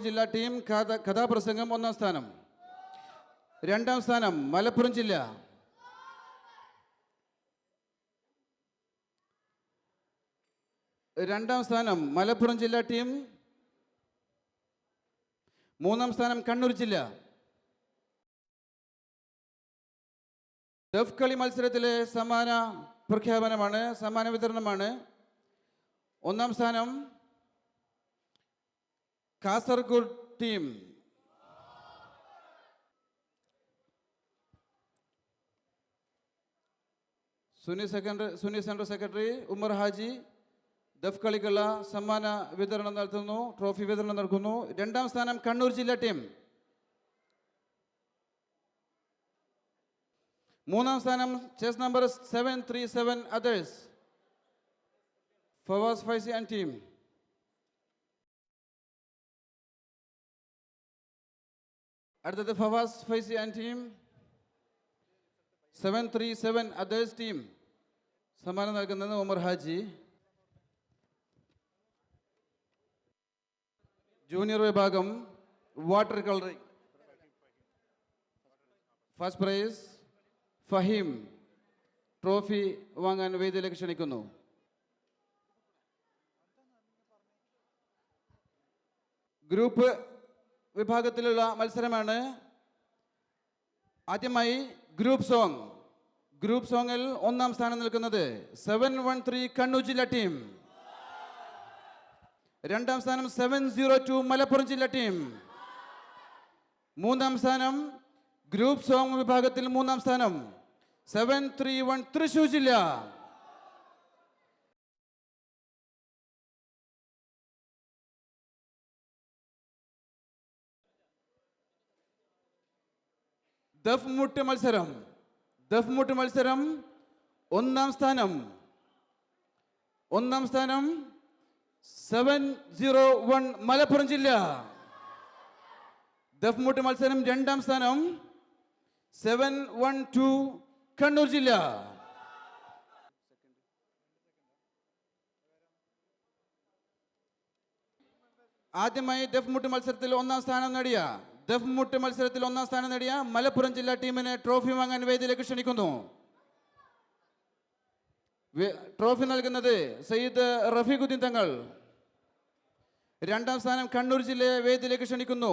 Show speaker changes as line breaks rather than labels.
ജില്ലാ ടീം കഥാപ്രസംഗം 1ാം സ്ഥാനം. 2ാം സ്ഥാനം മലപ്പുറം ജില്ല. 2ാം സ്ഥാനം മലപ്പുറം ജില്ലാ ടീം. 3ാം സ്ഥാനം കണ്ണൂർ ജില്ല. ദഫ് കളി മത്സരത്തിലെ സമ്മാന പ്രഖ്യാപനമാണ്, സമ്മാന വിതരണമാണ്. 1ാം സ്ഥാനം Kasaragod team. Suni central secretary Umar Haji ദഫ് കളിക്കുള്ള സമ്മാന വിതരണം നടത്തുന്നു, ട്രോഫി വിതരണം നടക്കുന്നു. 2ാം സ്ഥാനം കണ്ണൂർ ജില്ലാ ടീം. 3ാം സ്ഥാനം ചെസ് നമ്പർ 737 അതേഴ്സ് ഫവാസ് ഫൈസി ആൻഡ് ടീം. അടുത്തത് ഫവാസ് ഫൈസി ആൻഡ് ടീം. 737 അതേഴ്സ് ടീം. സമ്മാനം നൽകുന്നത് ഉമർ ഹാജി. ജൂനിയർ വിഭാഗം water colouring first prize Faheem. Trophy വാങ്ങാൻ വേദിയിലേക്ക് ക്ഷണിക്കുന്നു. ഗ്രൂപ്പ് വിഭാഗത്തിലുള്ള മത്സരമാണ്. ആദ്യമായി ഗ്രൂപ്പ് സോങ്. ഗ്രൂപ്പ് സോങ്ങിൽ 1ാം സ്ഥാനം നിൽക്കുന്നത് 713 കണ്ണൂർ ജില്ലാ ടീം. 2ാം സ്ഥാനം 702 മലപ്പുറം ജില്ലാ ടീം. 3ാം സ്ഥാനം ഗ്രൂപ്പ് സോങ് വിഭാഗത്തിൽ 3ാം സ്ഥാനം 731 തൃശൂർ ജില്ല. ദഫ് മുട്ട് മത്സരം. ദഫ് മുട്ട് മത്സരം 1ാം സ്ഥാനം 701 മലപ്പുറം ജില്ല. ദഫ് മുട്ട് മത്സരം 2ാം സ്ഥാനം 712 കണ്ണൂർ ജില്ല. ആദ്യമായി ദഫ് മുട്ട് മത്സരത്തിൽ 1ാം സ്ഥാനം നേടിയ മലപ്പുറം ജില്ലാ ടീമിനെ ട്രോഫി വാങ്ങാൻ വേദിയിലേക്ക് ക്ഷണിക്കുന്നു. ട്രോഫി നൽകുന്നത് സയ്യിദ് റഫീഖുദ്ദീൻ തങ്ങൾ. 2ാം സ്ഥാനം കണ്ണൂർ ജില്ലയെ വേദിയിലേക്ക് ക്ഷണിക്കുന്നു.